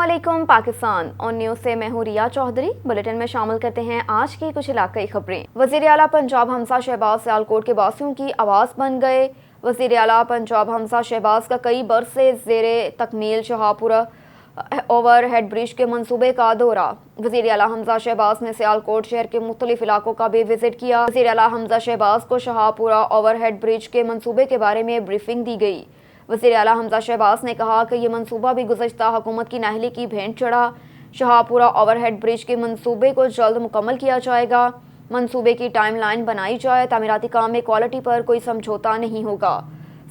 अस्सलामुअलैकुम पाकिस्तान और न्यूज़ से मैं हूँ रिया चौधरी। बुलेटिन में शामिल करते हैं आज की कुछ इलाकाई खबरें। वज़ीर आला पंजाब हमजा शहबाज सियालकोट के बासियों की आवाज़ बन गए। वज़ीर आला पंजाब हमजा शहबाज का कई बरस से ज़ेरे तकमील शाहपुरा ओवर हेड ब्रिज के मंसूबे का दौरा। वज़ीर आला हमजा शहबाज ने सियालकोट शहर के मुख्तलिफ इलाकों का भी विजिट किया। वज़ीर आला हमजा शहबाज को शाहपुरा ओवर हेड ब्रिज के मंसूबे के बारे में ब्रीफिंग दी गई। वज़ीर आला हमजा शहबाज ने कहा कि ये मंसूबा भी गुज़श्ता हुकूमत की नाअहली की भेंट चढ़ा। शाहपुरा ओवरहेड ब्रिज के मंसूबे को जल्द मुकम्मल किया जाएगा। मंसूबे की टाइम लाइन बनाई जाए। तामीराती काम में क्वालिटी पर कोई समझौता नहीं होगा।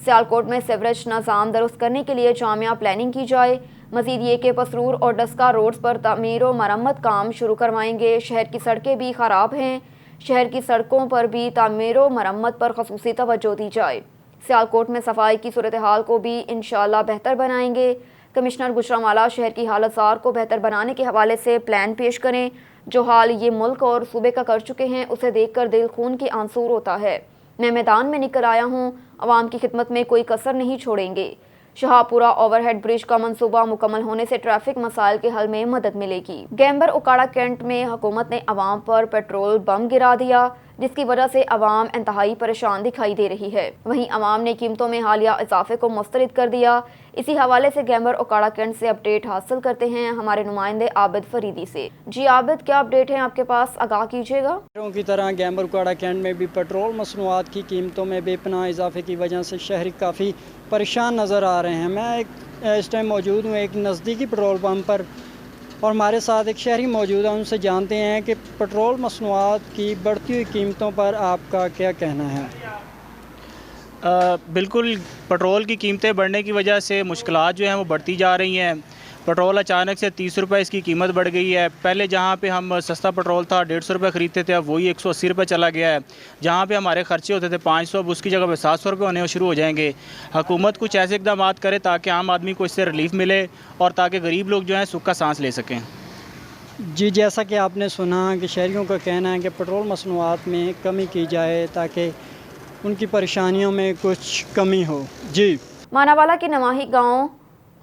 सियालकोट में सीवरेज निज़ाम दुरुस्त करने के लिए जामिया प्लानिंग की जाए। मज़ीद ये कि पसरूर और डस्का रोड्स पर तमीर व मरम्मत काम शुरू करवाएंगे। शहर की सड़कें भी ख़राब हैं। शहर की सड़कों पर भी तमीर व मरम्मत पर ख़ुसूसी तवज्जो दी जाए। सियालकोट में सफाई की सूरत हाल को भी इंशाअल्लाह बेहतर बनाएंगे। कमिश्नर गुजरांवाला शहर की हालत सार को बेहतर बनाने के हवाले से प्लान पेश करें। जो हाल ये मुल्क और सूबे का कर चुके हैं उसे देखकर दिल खून की आंसूर होता है। मैं मैदान में निकल आया हूँ, अवाम की खिदमत में कोई कसर नहीं छोड़ेंगे। शाहपुरा ओवरहेड ब्रिज का मंसूबा मुकम्मल होने से ट्रैफिक मसाइल के हल में मदद मिलेगी। गैम्बर उकाड़ा कैंट में हुकूमत ने अवाम पर पेट्रोल बम गिरा दिया, जिसकी वजह से अवाम इंतहाई परेशान दिखाई दे रही है। वहीं अवाम ने कीमतों में हालिया इजाफे को मुस्तरद कर दिया। इसी हवाले से गैम्बर उकाड़ा कैंट से अपडेट हासिल करते हैं हमारे नुमाइंदे आबिद फरीदी से। जी आबिद, क्या अपडेट है आपके पास, आगाह कीजिएगा। की तरह गैम्बर उकाड़ा कैंट में भी पेट्रोल मसनूआत की कीमतों में बेपनाह इजाफे की वजह से शहरी काफ़ी परेशान नज़र आ रहे हैं। मैं इस टाइम मौजूद हूँ एक नज़दीकी पेट्रोल पम्प पर और हमारे साथ एक शहरी मौजूद है। उनसे जानते हैं कि पेट्रोल मसनूआत की बढ़ती हुई कीमतों पर आपका क्या कहना है। बिल्कुल, पेट्रोल की कीमतें बढ़ने की वजह से मुश्किलात जो हैं वो बढ़ती जा रही हैं। पेट्रोल अचानक से 30 रुपये इसकी कीमत बढ़ गई है। पहले जहाँ पे हम सस्ता पेट्रोल था 150 रुपये ख़रीदते थे, अब वही 180 रुपये चला गया है। जहाँ पे हमारे खर्चे होते थे 500, अब उसकी जगह पे 700 रुपये होने शुरू हो जाएंगे। हुकूमत कुछ ऐसे इक़दाम करे ताकि आम आदमी को इससे रिलीफ मिले और ताकि गरीब लोग जो हैं सुख का सांस ले सकें। जी, जैसा कि आपने सुना कि शहरियों का कहना है कि पेट्रोल मसनूआत में कमी की जाए ताकि उनकी परेशानियों में कुछ कमी हो। जी, मानावाला के नवाही गाँव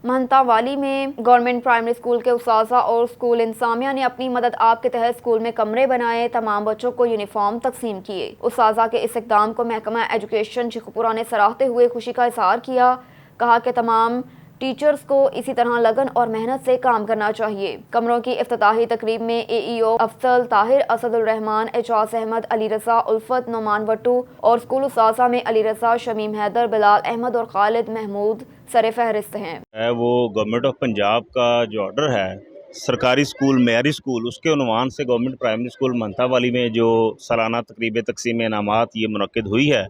महंतावाली में गवर्नमेंट प्राइमरी स्कूल के उस्ताज़ा और स्कूल इंसामिया ने अपनी मदद आप के तहत स्कूल में कमरे बनाए, तमाम बच्चों को यूनिफॉर्म तकसीम किए। उस्ताज़ा के इस इक़दाम को महकमा एजुकेशन शेखुपुरा ने सराहते हुए खुशी का इज़हार किया। कहा कि तमाम टीचर्स को इसी तरह लगन और मेहनत से काम करना चाहिए। कमरों की इफ्तिताही तकरीब में AEO अफसल ताहिर, असदुल रहमान, एजाज अहमद, अली रज़ा, उल्फत, नोमान वट्टू और स्कूल उस्ताज़ा में अली रज़ा, शमीम हैदर, बिलाल अहमद और खालिद महमूद सरे फहरिस्त हैं। वो गवर्नमेंट ऑफ पंजाब का जो ऑर्डर है सरकारी स्कूल मेयारी स्कूल उसके उन्वान से गवर्नमेंट प्राइमरी स्कूल महंतावाली में जो सालाना तकरीब तकसीम इनामात ये मुनक्किद हुई है,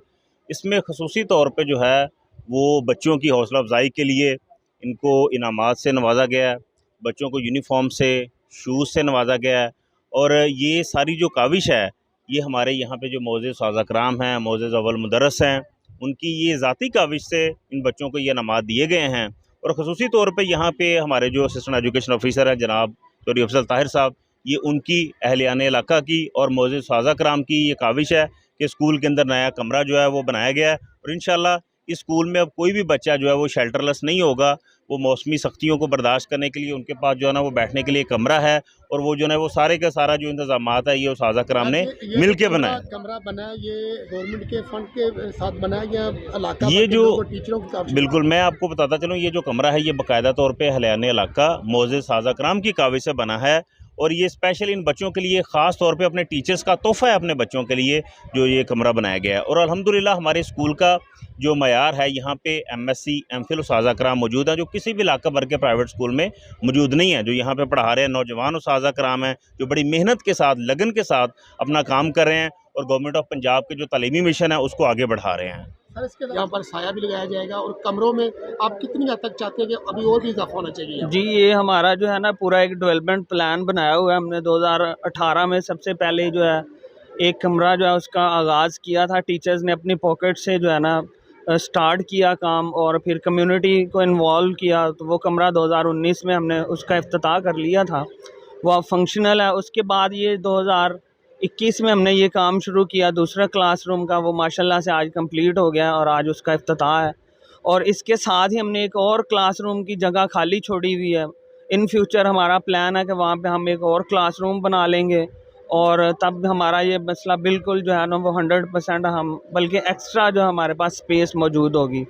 इसमें खसूसी तौर पे जो है वो बच्चों की हौसला अफजाई के लिए इनको इनामात से नवाजा गया है, बच्चों को यूनिफॉर्म से, शूज़ से नवाजा गया है। और ये सारी जो काविश है ये हमारे यहाँ पे जो मोअज़्ज़िज़ उस्ताज़ कराम हैं, मोअज़्ज़िज़ अव्वल मुदर्रिस हैं, उनकी ये ज़ाती काविश से इन बच्चों को ये इनामात दिए गए हैं। और ख़ुसूसी तौर पे यहाँ पे हमारे जो असिस्टेंट एजुकेशन ऑफिसर हैं जनाब चौधरी अफजल ताहिर साहब, ये उनकी अहलियान इलाका की और मोअज़्ज़िज़ उस्ताज़ कराम की ये काविश है कि स्कूल के अंदर नया कमरा जो है वो बनाया गया है। और इंशाअल्लाह इस स्कूल में अब कोई भी बच्चा जो है वो शेल्टरलेस नहीं होगा। वो मौसमी सख्तियों को बर्दाश्त करने के लिए उनके पास जो है ना वो बैठने के लिए कमरा है और वो जो है वो सारे का सारा जो इंतजामात है ये उस्ताज़ कराम ने मिल के बनाया। कमरा बना है ये गवर्नमेंट के फंड के साथ बना है या इलाका ये जो टीचरों की? बिल्कुल, मैं आपको बताता चलूँ, ये जो कमरा है ये बाकायदा तौर पे अहलियान इलाका मोअज़्ज़िज़ उस्ताज़ कराम की काविश से बना है और ये स्पेशल इन बच्चों के लिए ख़ास तौर पे अपने टीचर्स का तोहफ़ा है अपने बच्चों के लिए जो ये कमरा बनाया गया है। और अल्हम्दुलिल्लाह हमारे स्कूल का जो मयार है यहाँ पे MSc MPhil उस्ताज़ कराम मौजूद हैं जो किसी भी इलाका भर के प्राइवेट स्कूल में मौजूद नहीं है। जो यहाँ पे पढ़ा रहे हैं नौजवान उस्ताज़ कराम हैं जो बड़ी मेहनत के साथ, लगन के साथ अपना काम कर रहे हैं और गवर्नमेंट ऑफ पंजाब के जो तालीमी मिशन है उसको आगे बढ़ा रहे हैं। सर, इसके यहाँ पर साया भी लगाया जाएगा और कमरों में आप कितनी हद तक चाहते हैं कि अभी और भी इजाफा होना चाहिए? जी, ये हमारा जो है ना पूरा एक डेवलपमेंट प्लान बनाया हुआ है हमने। 2018 में सबसे पहले जो है एक कमरा जो है उसका आगाज़ किया था। टीचर्स ने अपनी पॉकेट से जो है ना स्टार्ट किया काम और फिर कम्युनिटी को इन्वॉल्व किया, तो वो कमरा 2019 में हमने उसका इफ्तिताह कर लिया था, वो अब फंक्शनल है। उसके बाद ये 2021 में हमने ये काम शुरू किया दूसरा क्लासरूम का, वो माशाल्लाह से आज कंप्लीट हो गया और आज उसका इफ्तिताह है। और इसके साथ ही हमने एक और क्लासरूम की जगह खाली छोड़ी हुई है ان فیوچر ہمارا پلان ہے کہ وہاں پہ ہم ایک اور کلاس روم بنا لیں گے، اور تب ہمارا یہ مسئلہ بالکل جو ہے نا وہ 100% ہم بلکہ ایکسٹرا جو ہمارے پاس اسپیس موجود ہوگی۔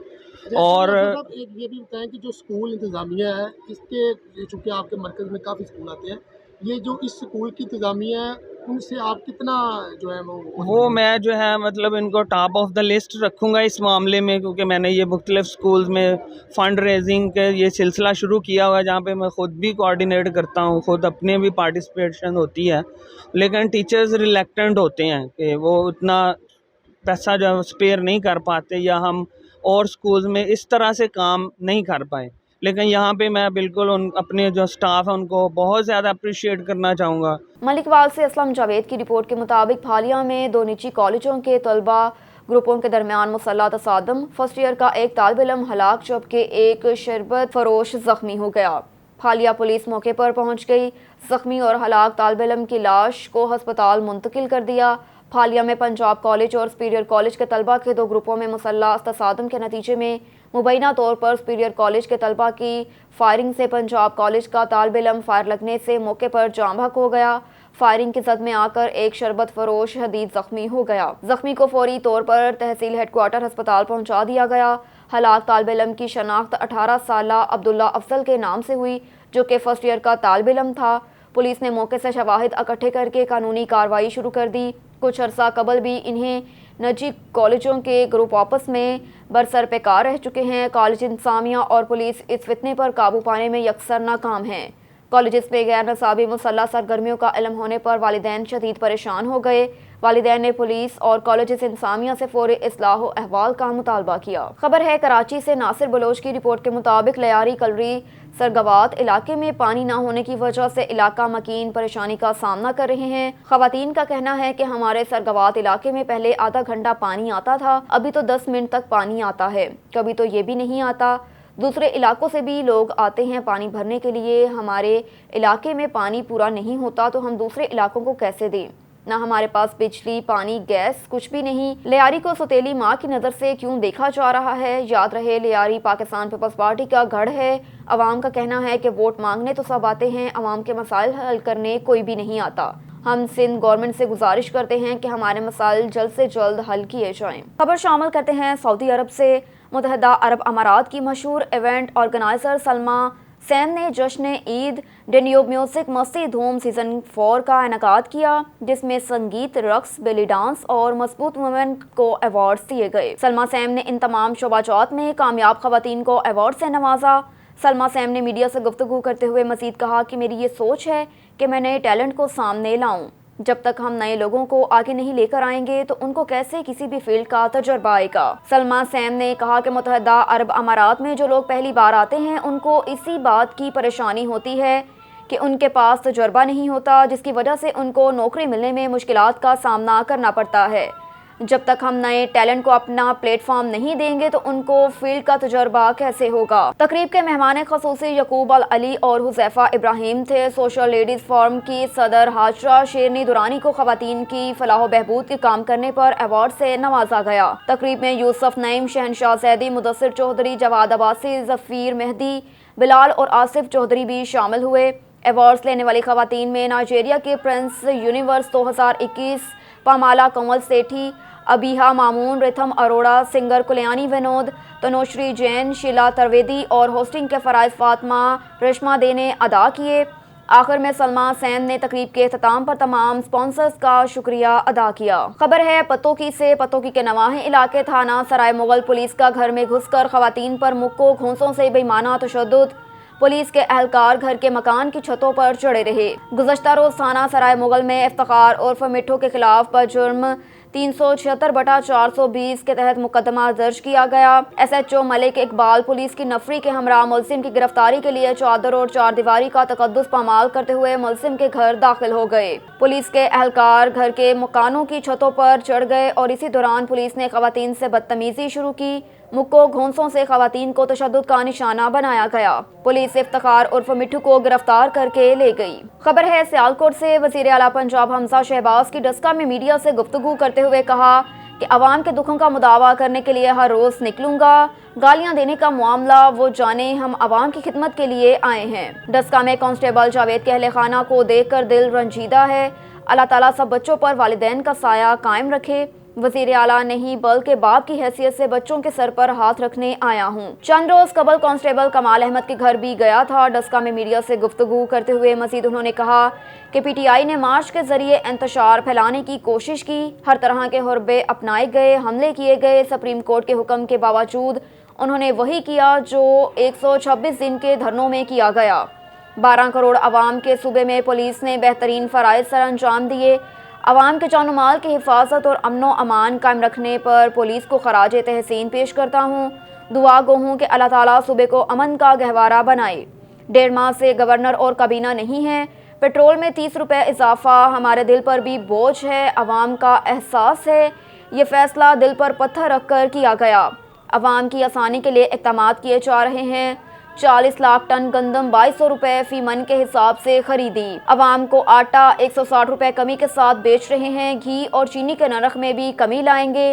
اور ایک یہ بھی بتائیں کہ جو اسکول انتظامیہ ہے اس کے، چونکہ آپ کے مرکز میں کافی اسکول آتے ہیں، یہ جو اس اسکول کی انتظامیہ ہے ان سے آپ کتنا جو ہے وہ میں جو ہے مطلب ان کو ٹاپ آف دا لسٹ رکھوں گا اس معاملے میں، کیونکہ میں نے یہ مختلف سکولز میں فنڈ ریزنگ کے یہ سلسلہ شروع کیا ہوا ہے، جہاں پہ میں خود بھی کوآرڈینیٹ کرتا ہوں، خود اپنے بھی پارٹیسپیشن ہوتی ہے، لیکن ٹیچرز ریلیکٹنٹ ہوتے ہیں کہ وہ اتنا پیسہ جو ہے اسپیئر نہیں کر پاتے، یا ہم اور سکولز میں اس طرح سے کام نہیں کر پائے۔ لیکن یہاں پہ میں بالکل اپنے جو سٹاف ہے ان کو بہت زیادہ اپریشیٹ کرنا چاہوں گا۔ ملک وال سے اسلم جاوید کی رپورٹ کے مطابق پھالیہ میں 2 نجی کالجوں کے طلبہ گروپوں کے درمیان مسلح تصادم، فرسٹ ایئر کا ایک طالب علم ہلاک جبکہ ایک شربت فروش زخمی ہو گیا۔ پھالیہ پولیس موقع پر پہنچ گئی، زخمی اور ہلاک طالب علم کی لاش کو ہسپتال منتقل کر دیا۔ پھالیہ میں پنجاب کالج اور سپیریئر کالج کے طلبہ کے 2 گروپوں میں مسلح تصادم کے نتیجے میں مبینہ طور پر سپیریئر کالج کے طلبہ کی فائرنگ سے پنجاب کالج کا طالب علم فائر لگنے سے موقع پر جاں بحق ہو گیا۔ فائرنگ کی زد میں آ کر ایک شربت فروش شدید زخمی ہو گیا۔ زخمی کو فوری طور پر تحصیل ہیڈ کوارٹر ہسپتال پہنچا دیا گیا۔ ہلاک طالب علم کی شناخت 18 سالہ عبداللہ افضل کے نام سے ہوئی، جو کہ فرسٹ ایئر کا طالب علم تھا۔ پولیس نے موقع سے شواہد اکٹھے کر کے قانونی کارروائی شروع کر دی۔ کچھ عرصہ قبل بھی انہیں نجی کالجوں کے گروپ آپس میں برسر پیکار رہ چکے ہیں۔ کالج انتظامیہ اور پولیس اس فتنے پر قابو پانے میں یکسر ناکام ہیں۔ کالجز میں غیر نصابی مسلح سرگرمیوں کا علم ہونے پر والدین شدید پریشان ہو گئے۔ والدین نے پولیس اور کالجز انتظامیہ سے فوری اصلاح و احوال کا مطالبہ کیا۔ خبر ہے کراچی سے ناصر بلوچ کی رپورٹ کے مطابق لیاری کلری سرگوات علاقے میں پانی نہ ہونے کی وجہ سے علاقہ مکین پریشانی کا سامنا کر رہے ہیں۔ خواتین کا کہنا ہے کہ ہمارے سرگوات علاقے میں پہلے آدھا گھنٹہ پانی آتا تھا، ابھی تو 10 منٹ تک پانی آتا ہے، کبھی تو یہ بھی نہیں آتا۔ دوسرے علاقوں سے بھی لوگ آتے ہیں پانی بھرنے کے لیے، ہمارے علاقے میں پانی پورا نہیں ہوتا تو ہم دوسرے علاقوں کو کیسے دیں؟ نہ ہمارے پاس بجلی، پانی، گیس کچھ بھی نہیں۔ لیاری کو سوتیلی ماں کی نظر سے کیوں دیکھا جا رہا ہے؟ یاد رہے لیاری پاکستان پیپلز پارٹی کا گڑھ ہے۔ عوام کا کہنا ہے کہ ووٹ مانگنے تو سب آتے ہیں، عوام کے مسائل حل کرنے کوئی بھی نہیں آتا۔ ہم سندھ گورنمنٹ سے گزارش کرتے ہیں کہ ہمارے مسائل جلد سے جلد حل کیے جائیں۔ خبر شامل کرتے ہیں سعودی عرب سے۔ متحدہ عرب امارات کی مشہور ایونٹ آرگنائزر سلما سیم نے جشن عید ڈینیوب میوزک مستی دھوم سیزن 4 کا انعقاد کیا، جس میں سنگیت، رقص، بیلی ڈانس اور مضبوط وومن کو ایوارڈز دیے گئے۔ سلما سیم نے ان تمام شعبہ جات میں کامیاب خواتین کو ایوارڈ سے نوازا۔ سلما سیم نے میڈیا سے گفتگو کرتے ہوئے مزید کہا کہ میری یہ سوچ ہے کہ میں نئے ٹیلنٹ کو سامنے لاؤں۔ جب تک ہم نئے لوگوں کو آگے نہیں لے کر آئیں گے تو ان کو کیسے کسی بھی فیلڈ کا تجربہ آئے گا۔ سلما سیم نے کہا کہ متحدہ عرب امارات میں جو لوگ پہلی بار آتے ہیں ان کو اسی بات کی پریشانی ہوتی ہے کہ ان کے پاس تجربہ نہیں ہوتا، جس کی وجہ سے ان کو نوکری ملنے میں مشکلات کا سامنا کرنا پڑتا ہے۔ جب تک ہم نئے ٹیلنٹ کو اپنا پلیٹ فارم نہیں دیں گے تو ان کو فیلڈ کا تجربہ کیسے ہوگا۔ تقریب کے مہمان خصوصی یعقوب العلی اور حذیفہ ابراہیم تھے۔ سوشل لیڈیز فورم کی صدر ہاجرہ شیرنی دورانی کو خواتین کی فلاح و بہبود کے کام کرنے پر ایوارڈ سے نوازا گیا۔ تقریب میں یوسف نعیم، شہنشاہ زیدی، مدثر چودھری، جواد عباسی، ظفیر مہدی، بلال اور آصف چودھری بھی شامل ہوئے۔ ایوارڈز لینے والی خواتین میں نائجیریا کے پرنس یونیورس 2021 پامالا کنول سیٹھی، ابیہا مامون، ریتھم اروڑا، سنگر کلیانی ونود، تنوشری جین، شیلا ترویدی اور ہوسٹنگ کے فرائض فاطمہ ریشما دے نے ادا کیے۔ آخر میں سلما سین نے تقریب کے اختتام پر تمام سپانسرز کا شکریہ ادا کیا۔ خبر ہے پتوکی سے۔ پتوکی کے نواحی علاقے تھانہ سرائے مغل پولیس کا گھر میں گھس کر خواتین پر مکوں گھونسوں سے بے معنی تشدد۔ پولیس کے اہلکار گھر کے مکان کی چھتوں پر چڑھے رہے۔ گزشتہ روز تھانہ سرائے مغل میں افتخار عرف مٹھو کے خلاف بجرم 376/420 کے تحت مقدمہ درج کیا گیا۔ ایس ایچ او ملک اقبال پولیس کی نفری کے ہمراہ ملزم کی گرفتاری کے لیے چادر اور چار دیواری کا تقدس پامال کرتے ہوئے ملزم کے گھر داخل ہو گئے۔ پولیس کے اہلکار گھر کے مکانوں کی چھتوں پر چڑھ گئے اور اسی دوران پولیس نے خواتین سے بدتمیزی شروع کی۔ مکوں گھونسوں سے خواتین کو تشدد کا نشانہ بنایا گیا۔ پولیس افتخار عرف مٹھو کو گرفتار کر کے لے گئی۔ خبر ہے سیالکوٹ سے۔ وزیر اعلیٰ پنجاب حمزہ شہباز کی ڈسکا میں میڈیا سے گفتگو کرتے ہوئے کہا کہ عوام کے دکھوں کا مداوع کرنے کے لیے ہر روز نکلوں گا۔ गालियां देने का मामला वो जाने, हम आवाम की खिदमत के लिए आए हैं। डस्का में कांस्टेबल जावेद के अहले खाना को देखकर दिल रंजीदा है। अल्लाह ताला सब बच्चों पर वालिदैन का साया कायम रखे। वज़ीर आला नहीं बल्कि बाप की हैसियत से बच्चों के सर पर हाथ रखने आया हूँ। चंद रोज कबल कांस्टेबल कमाल अहमद के घर भी गया था। डस्का में मीडिया से गुफ्तगू करते हुए मजीद उन्होंने कहा कि PTI ने मार्च के जरिए इंतशार फैलाने की कोशिश की, हर तरह के हरबे अपनाए गए, हमले किए गए। सुप्रीम कोर्ट के हुक्म के बावजूद उन्होंने वही किया जो 126 दिन के धरनों में किया गया। 12 करोड़ आवाम के सूबे में पुलिस ने बेहतरीन फ़राइज़ सर अंजाम दिए। आवाम के जान माल की हिफाजत और अमनो अमान कायम रखने पर पुलिस को खराज तहसीन पेश करता हूँ। दुआ गो हूँ कि अल्लाह ताला सूबे को अमन का गहवारा बनाए। 1.5 माह से गवर्नर और काबीना नहीं है। पेट्रोल में 30 रुपये इजाफा हमारे दिल पर भी बोझ है। आवाम का एहसास है, ये फैसला दिल पर पत्थर रख कर किया गया। आवाम की आसानी के लिए इक़दामात किए जा रहे हैं। 40 लाख टन गंदम 2200 रुपये फी मन के हिसाब से खरीदी। आवाम को आटा 160 रुपये कमी के साथ बेच रहे हैं। घी और चीनी के नरख में भी कमी लाएंगे।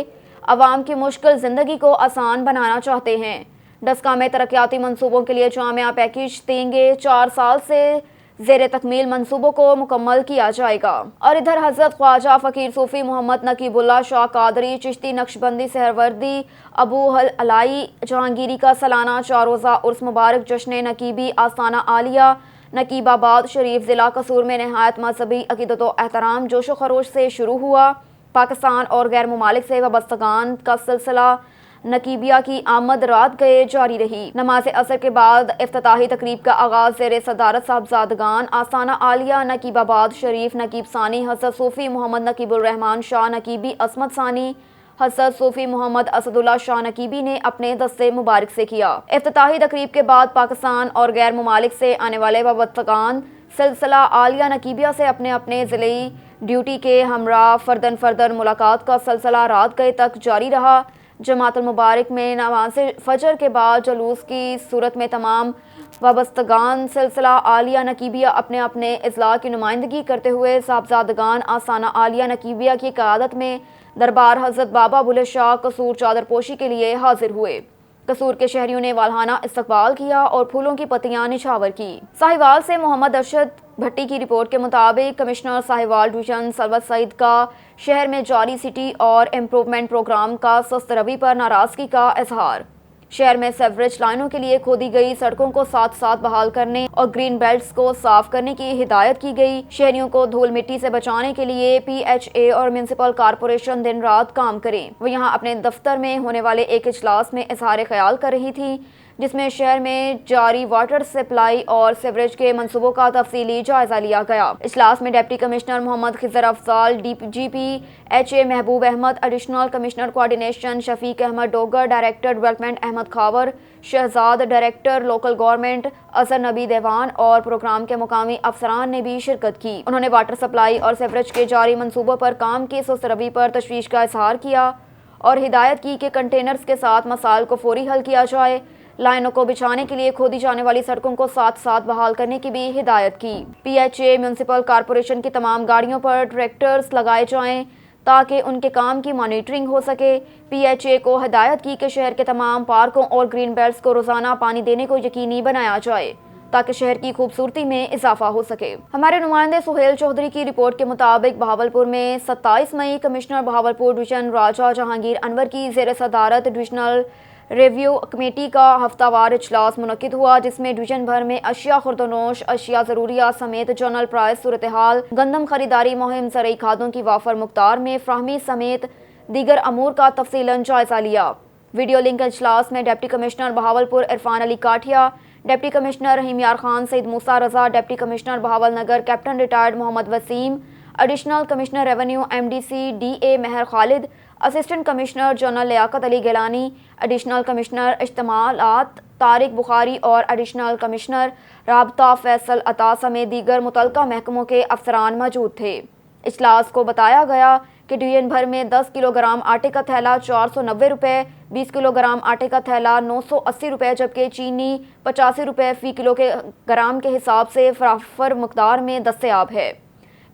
आवाम की मुश्किल ज़िंदगी को आसान बनाना चाहते हैं। डस्का में तरक्याती मंसूबों के लिए जामिया पैकेज देंगे। 4 साल से ज़ेर तकमील मंसूबों को मुकम्मल किया जाएगा। और इधर हज़रत ख्वाजा फ़कीर सूफ़ी मोहम्मद नकीबुल्लाह शाह कादरी चिश्ती नक्शबंदी सहरवर्दी अबू हल अलाई जहांगीरी का सालाना 4 रोज़ा उर्स मुबारक जश्न नकीबी आस्ताना आलिया नकीबाबाद शरीफ ज़िला कसूर में नहायत मजहबी अक़ीदत व एहतराम जोश व खरोश से शुरू हुआ। पाकिस्तान और गैर ममालिक से वाबस्तगान का सिलसिला नकीबिया की आमद रात गए जारी रही। नमाज असर के बाद इफ्तिताही तकरीब का आगाज़ ज़ेर सदारत साहबजादगान आस्ताना आलिया नकीबाबाद शरीफ नकीब सानी हज़रत सूफ़ी मोहम्मद नकीबुर रहमान शाह नकीबी असमत सानी हज़रत सूफ़ी मोहम्मद असदुल्ला शाह नकीबी ने अपने दस्ते मुबारक से किया। इफ्तिताही तकरीब के बाद पाकिस्तान और गैर ममालिक से आने वाले वाबस्तगान सिलसिला आलिया नकीबिया से अपने अपने ज़िले ड्यूटी के हमरा फर्दन मुलाकात का सिलसिला रात गए तक जारी रहा। जमातुल मुबारक में नमाज़ फ़जर के बाद जुलूस की सूरत में तमाम वाबस्तगान सिलसिला आलिया नकीबिया अपने अपने इज़्ला की नुमाइंदगी करते हुए साहबजादगान आस्ताना आलिया नकीबिया की क़यादत में दरबार हज़रत बाबा बुल्ले शाह कसूर चादर पोशी के लिए हाजिर हुए। कसूर के शहरियों ने वालहाना इस्तकबाल किया और फूलों की पत्तियां निछावर की। साहिवाल से मोहम्मद अरशद भट्टी की रिपोर्ट के मुताबिक कमिश्नर साहिवाल डिवीजन सरवत सईद का शहर में जारी सिटी और इम्प्रूवमेंट प्रोग्राम का सुस्त रवि पर नाराज़गी का इजहार। शहर में सेवरेज लाइनों के लिए खोदी गई सड़कों को साथ साथ बहाल करने और ग्रीन बेल्ट्स को साफ करने की हिदायत की गई। शहरियों को धूल मिट्टी से बचाने के लिए PHA और म्यूनिसिपल कॉरपोरेशन दिन रात काम करें। वो यहाँ अपने दफ्तर में होने वाले एक इजलास में इजहार ख्याल कर रही थी, जिसमें शहर में जारी वाटर सप्लाई और सीवरेज के मंसूबों का तफसीली जायजा लिया गया। इजलास में deputy commissioner Mohammad Khizar Afzal, DGP HA Mahboob Ahmad, additional commissioner coordination Shafiq Ahmad Dogar, director development Ahmad Khawar, Shahzad, director local government Asar Nabi देवान और प्रोग्राम के मुकामी अफसरान ने भी शिरकत की। उन्होंने वाटर सप्लाई और सीवरेज के जारी मंसूबों पर काम की सुस्त रवि पर तशवीश का इजहार किया और हिदायत की कि कंटेनर्स के साथ मसाइल को फौरी हल किया जाए। लाइनों को बिछाने के लिए खोदी जाने वाली सड़कों को साथ साथ बहाल करने की भी हिदायत की। PHA म्यूनिसिपल कॉरपोरेशन की तमाम गाड़ियों पर ट्रैक्टर्स लगाए जाएं ताकि उनके काम की मॉनिटरिंग हो सके। PHA को हिदायत की कि शहर के तमाम पार्कों और ग्रीन बेल्ट्स को रोजाना पानी देने को यकीनी बनाया जाए ताकि शहर की खूबसूरती में इजाफा हो सके। हमारे नुमाइंदे सुहेल चौधरी की रिपोर्ट के मुताबिक बहावलपुर में 27 मई कमिश्नर बहावलपुर डिवीजन राजा जहांगीर अनवर की ज़ेर सदारत डिविजनल रिव्यू कमेटी का हफ्तावार इजलास मुनक्किद हुआ, जिसमें डिवीजन भर में अशिया खुर्दनोश, अशिया ज़रूरिया समेत जनरल प्राइस सूरत हाल, गंदम खरीदारी मुहिम, ज़रई खादों की वाफर मुख्तार में फ्राहमी समेत दीगर अमूर का तफसीलन जायजा लिया। वीडियो लिंक इजलास में deputy commissioner Bahawalpur Irfan Ali Kathia, deputy commissioner Rahim Yar Khan, Saeed Musa Raza, deputy commissioner Bahawal Nagar captain retired Mohammad Waseem, additional commissioner revenue MDC DA Mehar Khalid, assistant commissioner general Liaquat Ali Gilani, additional commissioner इज्तमालात तारिक बुखारी और एडिशनल कमिश्नर राबता फैसल अता समेत दीगर मुतल्लिका महकमों के अफसरान मौजूद थे। इजलास को बताया गया कि डिवीजन भर में 10 किलोग्राम आटे का थैला 490 रुपये, 20 किलोग्राम आटे का थैला 980 रुपये, जबकि चीनी 85 रुपये फ़ी किलो के ग्राम के हिसाब से फराफर मकदार में दस्तयाब है।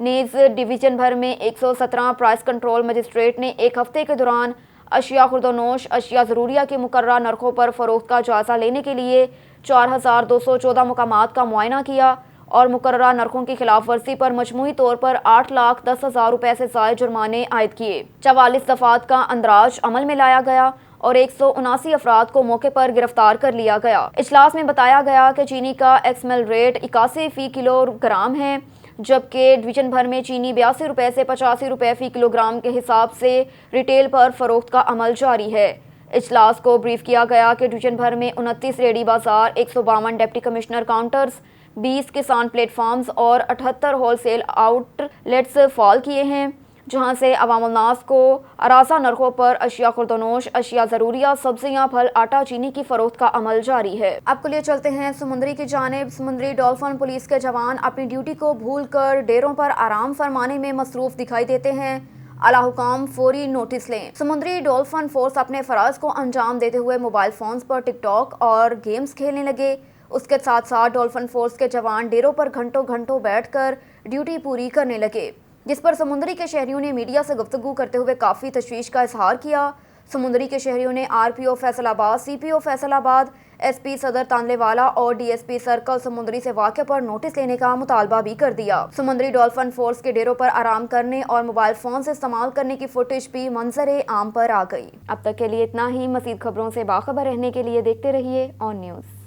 नीज़ डिवीजन भर में 117 प्राइस कंट्रोल मजिस्ट्रेट ने एक हफ्ते के दौरान اشیاء خوردونوش اشیاء ضروریہ کی مقررہ نرخوں پر فروخت کا جائزہ لینے کے لیے 4214 مقامات کا معائنہ کیا اور مقررہ نرخوں کی خلاف ورزی پر مجموعی طور پر 8,10,000 روپے سے زائد جرمانے عائد کیے۔ 44 دفعات کا اندراج عمل میں لایا گیا اور 179 افراد کو موقع پر گرفتار کر لیا گیا۔ اجلاس میں بتایا گیا کہ چینی کا ایکسمل ریٹ 81 فی کلو گرام ہے، جبکہ ڈویژن بھر میں چینی 82 روپے سے 85 روپے فی کلو گرام کے حساب سے ریٹیل پر فروخت کا عمل جاری ہے۔ اجلاس کو بریف کیا گیا کہ ڈویژن بھر میں 29 ریڈی بازار، 152 ڈپٹی کمشنر کاؤنٹرز، 20 کسان پلیٹ فارمز اور 78 ہول سیل آؤٹ لیٹس فعال کیے ہیں، جہاں سے عوام الناس کو ارازاں نرخوں پر اشیاء خوردونوش اشیاء ضروریہ، سبزیاں، پھل، آٹا، چینی کی فروخت کا عمل جاری ہے۔ اب کو لیے چلتے ہیں سمندری کی جانب۔ سمندری ڈولفن پولیس کے جوان اپنی ڈیوٹی کو بھول کر ڈیروں پر آرام فرمانے میں مصروف دکھائی دیتے ہیں، اعلیٰ حکام فوری نوٹس لیں۔ سمندری ڈولفن فورس اپنے فرائض کو انجام دیتے ہوئے موبائل فونز پر ٹک ٹاک اور گیمز کھیلنے لگے۔ اس کے ساتھ ساتھ ڈولفن فورس کے جوان ڈیروں پر گھنٹوں بیٹھ کر ڈیوٹی پوری کرنے لگے، جس پر سمندری کے شہریوں نے میڈیا سے گفتگو کرتے ہوئے کافی تشویش کا اظہار کیا۔ سمندری کے شہریوں نے RPO فیصل آباد، CPO فیصل آباد، SP صدر تانلے والا اور DSP سرکل سمندری سے واقعہ پر نوٹس لینے کا مطالبہ بھی کر دیا۔ سمندری ڈولفن فورس کے ڈیروں پر آرام کرنے اور موبائل فون سے استعمال کرنے کی فوٹیج بھی منظر عام پر آ گئی۔ اب تک کے لیے اتنا ہی۔ مزید خبروں سے باخبر رہنے کے لیے دیکھتے رہیے آن نیوز۔